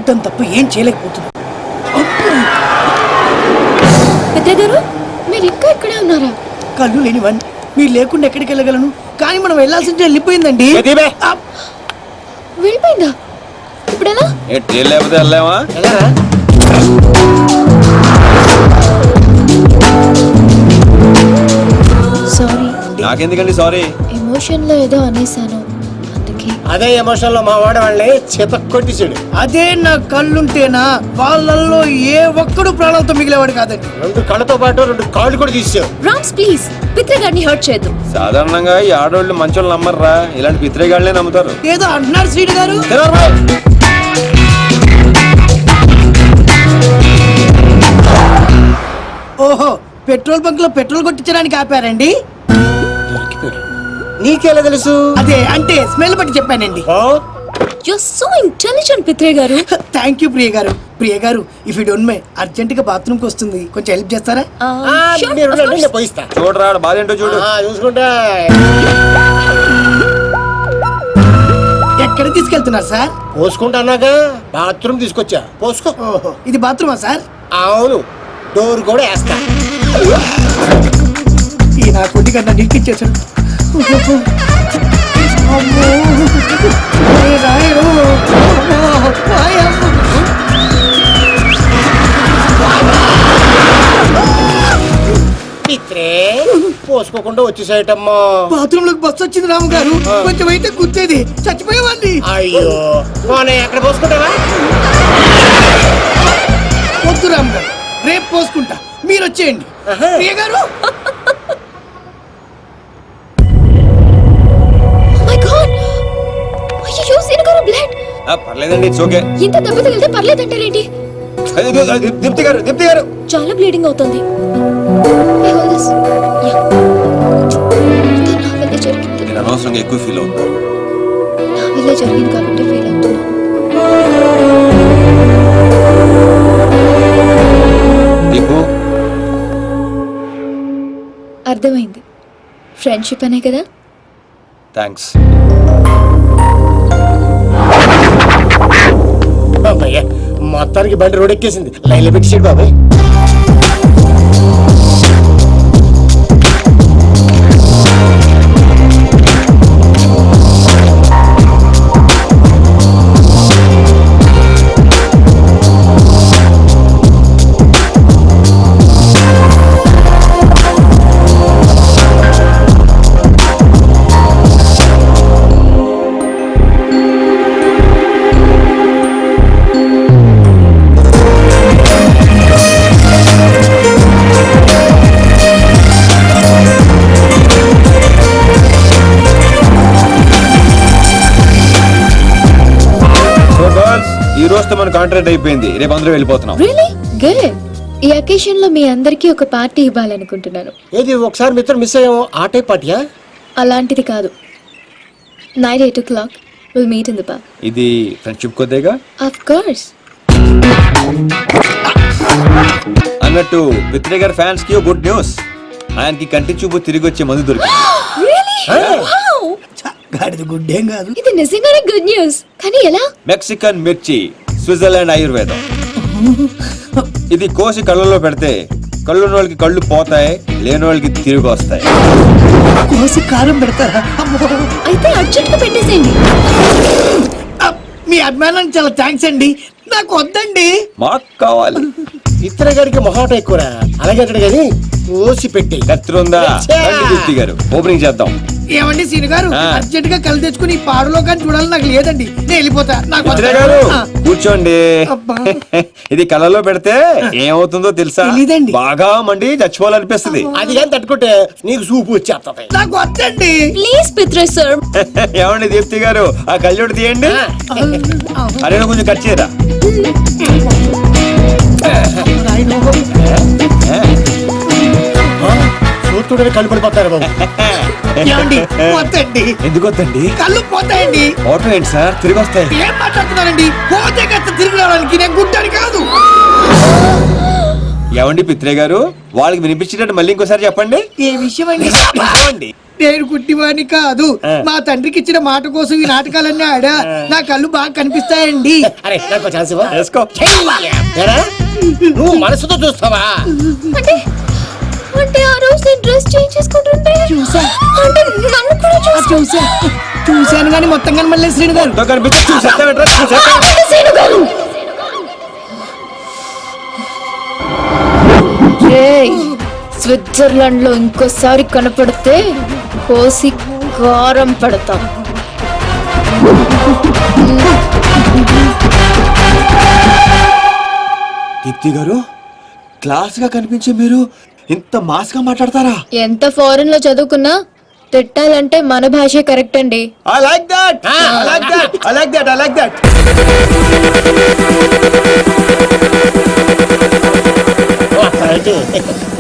చూడటం తప్ప ఏం చేయలేకపోతుంది. పెద్దగారు మీరు ఇంకా ఇక్కడే ఉన్నారా? కళ్ళు లేనివన్ మీరు లేకుండా ఎక్కడికి వెళ్ళగలను, కానీ మనం వెళ్ళాల్సింది వెళ్ళిపోయిందండి. వెళ్ళిపోయిందా? ఇప్పుడెలా? లేకపోతే వెళ్ళామా? సారీ. నాకెందుకండి సారీ? ఎమోషన్ లో ఏదో అనేసాను అందుకే. అదే ఎమోషన్ లో మా వాడు వాళ్ళని చేత కొట్టించాడు. అదే నా కళ్ళుంటేనా వాళ్ళల్లో ఏ ఒక్కడు ప్రాణాలతో మిగిలేవాడు కాదండి. 2 కళ్ళతో పాటు 2 కాళ్ళు కూడా తీసావు. రామ్స్ ప్లీజ్ పిత్రగాడిని హర్ట్ చేయొద్దు. సాధారణంగా ఈ ఆడవాళ్ళు మంచోళ్ళు నమ్మర్రా, ఇలాంటి పిత్రేగాళ్ళే నమ్ముతారు. ఏదో అంటున్నారు శ్రీడు గారు. ఓహో, పెట్రోల్ బంక్ లో పెట్రోల్ కొట్టించడానికి ఆపారండి. నీకెలా తెలుసు? అదే అంటే స్మెల్ బట్టి చెప్పానండి. You're so intelligent, పిత్రే గారు. థ్యాంక్ యూ ప్రియ గారు. ప్రియ గారు, if you don't mind urgent గా బాత్రూమ్ కి వస్తుంది, కొంచెం హెల్ప్ చేస్తారా? పోయిస్తా. చూడరా బాధ ఏంటో చూడు. చూసుకుంటా. ఎక్కడ తీసుకెళ్తున్నారు సార్? పోసుకుంటా అన్నాగా బాత్రూమ్ తీసుకొచ్చా. పోసుకో. ఓహో, ఇది బాత్రూమా సార్? అవును, డోర్ కూడా వేస్తా. ఈ నా కొద్ది కన్నా నిరికిచ్చేసాడు. పోసుకోకుండా వచ్చేసాయటమ్మా. బాత్రూమ్ లోకి బస్సు వచ్చింది రాము గారు, కొంచెం అయితే గుర్తేది చచ్చిపోయేవాడిని. అయ్యో, ఎక్కడ పోసుకుంటావా? వద్దు రాము గారు, రేపు పోసుకుంటా, మీరు వచ్చేయండి. ప్రియ గారు, పర్లేదండి, ఇట్స్ ఓకే. ఇంత దెబ్బ తగిలితే పర్లేదంటారేంటి? దీప్తి గారు, దీప్తి గారు, చాలా బ్లీడింగ్ అవుతుంది. నేను అనవసరంగా ఎక్కువ ఫీల్ అవుతాను. నా వల్లే జరిగింది కాబట్టి ఫీల్ అవుతున్నా. దీపు, అర్థమైంది, ఫ్రెండ్షిప్ అనే కదా. థ్యాంక్స్. మొత్తానికి బండి రోడ్ ఎక్కేసింది. లైన్లో పెట్టేసాడు బాబాయ్. ఈ రోజుతో మన కాంట్రాక్ట్ అయిపోయింది, రేపు అందరూ వెళ్ళిపోతున్నాం. Really good. ఈ అకేషన్ లో మీ అందరికీ ఒక పార్టీ ఇవ్వాలనుకుంటున్నాను. ఏది ఒకసారి మిత్రం మిస్ అయ్యాము, ఆ టైప్ పార్టీయా? అలాంటిది కాదు. Night 8 o'clock will meet in the park. ఇది ఫ్రెండ్షిప్ కొద్దిగా. Of course. అన్నట్టు పిత్రే గారి ఫ్యాన్స్ కి గుడ్ న్యూస్, ఆయనకి కంటి చూపు తిరిగి వచ్చే మందు దొరికింది. Really wow. గాడిది గుడ్డేం కాదు. ఇది నిజంగానే గుడ్ న్యూస్. కానీ ఎలా? మెక్సికన్ మిర్చి, స్విట్జర్లాండ్ ఆయుర్వేదం. ఇది కోసి కళ్ళలో పెడితే కళ్ళున్న వాళ్ళకి కళ్ళు పోతాయి, లేని వాళ్ళకి తిరిగి వస్తాయి. కోసి కారం పెడతారా? అయితే అర్జెంట్ గా పెట్టేసేయండి. మీ అభిమానానికి చాలా థ్యాంక్స్ అండి, నాకు వద్దండి. మాకు కావాలి. ఇతర గారికి మొహాట ఎక్కువరా. అలాగే అక్కడ కానీ కోసి పెట్టి కత్తిరుందా దీప్తి గారు, ఓపెనింగ్ చేద్దాం. ఏమండి సీని గారు, అర్జెంట్ గా కళ్ళు తెచ్చుకుని ఈ పాడులో కానీ చూడాలి, నాకు లేదండి, నేను వెళ్ళిపోతా. పిత్రే గారు కూర్చోండి. ఇది కళ్ళలో పెడితే ఏమవుతుందో తెలుసా? బాగా మండి చచ్చిపోవాలనిపిస్తుంది. అది కానీ తట్టుకుంటే నీకు సూపు వచ్చేస్తుంది. నాకు వద్దండి ప్లీజ్ పిత్రే సార్. ఏమండి దీప్తి గారు, ఆ కళ్ళోడు తీయండి. అరే కొంచెం కట్ చేయరా. చూస్తుంటే కళ్ళు పడిపోతారు బాబు. ఎందుకు వద్దండి? కళ్ళు పోతాయండి. ఆటో ఏంటి సార్, తిరిగి వస్తాయి. ఏం మాట్లాడుతున్నారండి? పోతే కత్త తిరిగి రావడానికి, నేను గుడ్డని కాదు. ఏమండి పిత్రే గారు, వాళ్ళకి వినిపించేటట్టు మళ్ళీ ఇంకోసారి చెప్పండి. ఏ విషయం అండి? చెప్పండి. నేను కుట్టివాణ్ణి కాదు, మా తండ్రికి ఇచ్చిన మాట కోసం ఈ నాటకాలన్నీ ఆడా. నా కళ్ళు బాగా కనిపిస్తాయండి. అరే నాకు ఛాన్స్ ఇవ్వ. వేసుకో. ఏరా, నువ్వు మనసుతో చూస్తావా? అంటే అంటే ఆ రోజు నేను డ్రెస్ చేంజ్ చేసుకుంటుంటే చూసా. అంటే నన్ను కూడా చూశాను కానీ మొత్తం కనమలేదు శ్రీను గారు. ఎంతో కనిపించి చూసేస్తావేంట్రా? చూసేస్తావా? సీను గారు. ఏయ్, స్విట్జర్లాండ్ లో ఇంకోసారి కనపడితే కోసి కారం పెడతా. దీప్తి గారు, క్లాస్ గా కనిపించే మీరు ఇంత మాస్ గా మాట్లాడతారా? ఎంత ఫారెన్ లో చదువుకున్నా తిట్టాలంటే మన భాషే కరెక్ట్ అండి. I like that. I like that. I like that. I like that.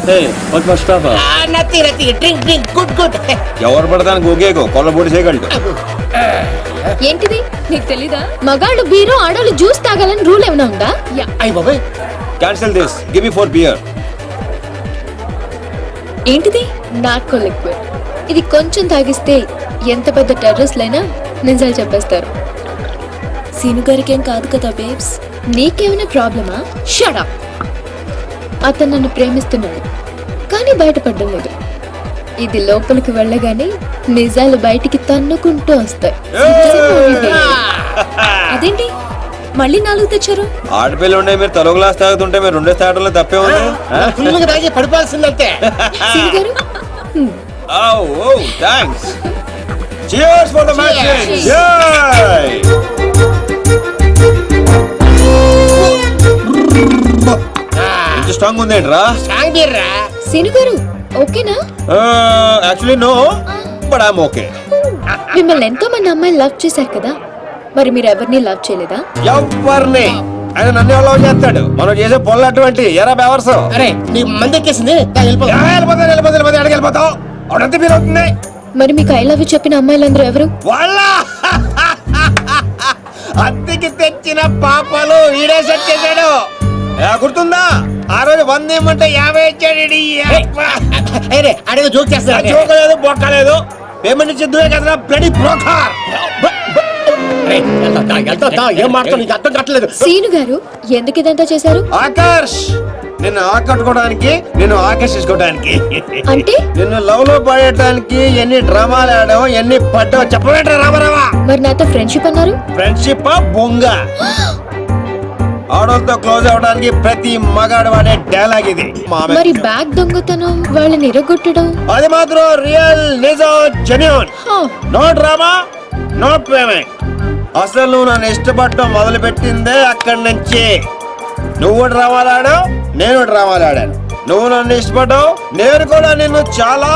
Hey, what's my stuff? Drink good good. ఎవరు పడతానికి ఒకేగో కొల్లబొడి చేయగలడు. ఏంటిది నీకు తెలీదా? మగాళ్ళు బీరు, ఆడవాళ్ళు జ్యూస్ తాగాలని రూల్ ఏమైనా ఉందా? అయ్య బాబాయ్, Cancel this. Give me 4 beer. ఏంటిది? Narco liquid. ఇది కొంచెం తాగిస్తే ఎంత పెద్ద టెర్రరిస్ట్ లైనా నిజాలు చెప్పేస్తారు. సీను గారికి ఏం కాదు కదా బేబ్స్? నీకేమైనా ప్రాబ్లమా? Shut up. అతను నన్ను ప్రేమిస్తున్నాడు కానీ బయటపడడం లేదు. ఇది లోపలికి వెళ్ళగానే నిజాలు బయటికి తన్నుకుంటూ వస్తాయి. అదేంటి మళ్ళీ 4 తెచ్చారు? ఆడపిల్ల ఉండే మీరు తలో గ్లాస్ తాగుతుంటే మీరు 2 తాగడంలో తప్పే ఉంది. ఫుల్గా తాగి పడిపోవాల్సిందంతే. సీను గారు, Oh, thanks. Cheers for the matches. Yay! ఇంత స్ట్రాంగ్ ఉందేంట్రా? సాంగిర్రా. సీను గారు ఓకేనా? Actually no, but I'm okay. మిమ్మల్ని ఎంతో మంది అమ్మాయిలు లవ్ చేశారు కదా, మరి మీరు ఎవరిని లవ్ చేయలేదా? ఎవరిని? ఆయన నన్ను ఎలా చేస్తాడు? మనం చేసే పొల్ల అటువంటి ఎరా బెవర్స్. అరే నీ మంది ఎక్కేసింది, వెళ్ళిపోతావు అవునంత మీరు అవుతుంది. మరి మీకు ఐ లవ్ యూ చెప్పిన అమ్మాయిలందరూ ఎవరు? వాళ్ళ అద్దెకి తెచ్చిన పాపలు ఈడే సెట్ చేశాడు. గుర్తుందా? ఆ రోజు 100 ఇమ్మంటే 50 ఇచ్చాడు. అడిగి జోక్ చేస్తా. చూడలేదు, బొక్కలేదు. పేమెంట్ ఇచ్చేద్దువే కదరా బ్లడీ బ్రోకర్. ఏం మాట్లాడు, నీకు అర్థం కావట్లేదు. సీను గారు ఎందుకు ఇదంతా చేశారు? ఆకర్ష్, నిన్ను ఆకట్టుకోవడానికి, నిన్ను ఆకర్షించుకోవడానికి, అంటే నిన్ను లవ్ లో పడేయడానికి ఎన్ని డ్రామాలు ఆడావో, ఎన్ని పడ్డావో చెప్పలేట రామారావా. మరి నాతో ఫ్రెండ్షిప్ అన్నారు? ఫ్రెండ్షిప్ బొంగ. ఆడోళ్ళతో క్లోజ్ అవడానికి ప్రతి మగాడు వాడే డైలాగ్ ఇది. మరి బ్యాగ్ దొంగతనం, వాళ్ళని ఎరగొట్టడం, అది మాత్రం రియల్, నిజం, genuine. No drama, no payment. అసలు నువ్వు నన్ను ఇష్టపడటం మొదలు పెట్టిందే అక్కడి నుంచి. నువ్వు డ్రామాలు ఆడావు, నేను డ్రామాలు ఆడాను. నువ్వు నన్ను ఇష్టపడ్డావు, నేను కూడా నిన్ను చాలా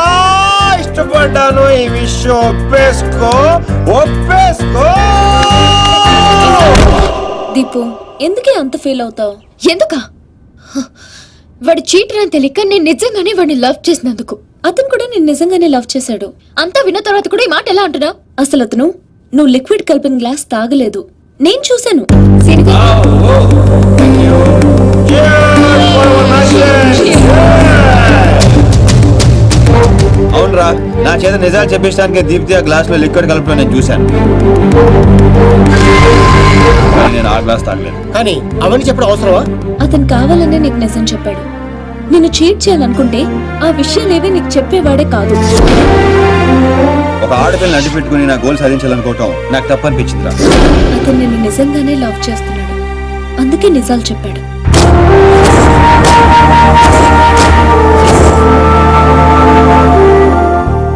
ఇష్టపడ్డాను. ఈ విషయం ఒప్పేసుకో, ఒప్పేసుకో. దీపు ఎందుకే అంత ఫీల్ అవుతావు? ఎందుకా? వాడు చీటర్ అని తెలియక నేను నిజంగానే వాడిని లవ్ చేసినందుకు. అతను కూడా నేను నిజంగానే లవ్ చేశాడు. అంతా విన్న తర్వాత కూడా ఈ మాట ఎలా అంటున్నా? అసలు అతను నువ్వు లిక్విడ్ కలిపిన గ్లాస్ తాగలేదు, నేను చూశాను. అవునరా, నా చేత నిజాలు చెప్పించడానికి దీప్తి ఆ గ్లాస్ లో లిక్విడ్ కలపడం నేను చూశాను. నేను ఆ గ్లాస్ తాగలేదు. కానీ అవన్నీ చెప్పడం అవసరమా? అతను కావాలనే నీకు నిజం చెప్పాడు. నిన్ను చీట్ చేయాలనుకుంటే ఆ విషయాలేవీ నీకు చెప్పేవాడే కాదు. ఒక ఆడపిల్లని అడ్డు పెట్టుకుని నా గోల్ సాధించాలనుకోవటం నాకు తప్పనిపించిందిరా. అతను నిన్ను నిజంగానే లవ్ చేస్తున్నాడు, అందుకే నిజాలు చెప్పాడు.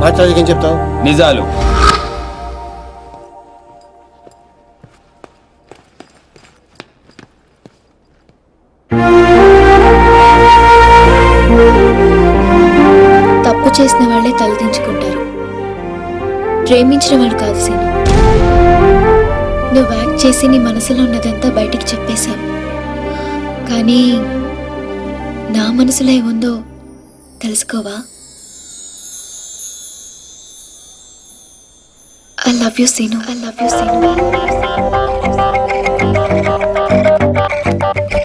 మాట్లాడేది ఏం చెప్తావు? నిజాలు. తప్పు చేసిన వాళ్ళే తలదించుకుంటారు, ప్రేమించిన వాళ్ళు కాదు. సీను, నువ్వు యాక్ట్ చేసి నీ మనసులో ఉన్నదంతా బయటికి చెప్పేశావు. కానీ నా మనసులో ఏముందో తెలుసుకోవా? I love you, Sinu. I love you, Sinu.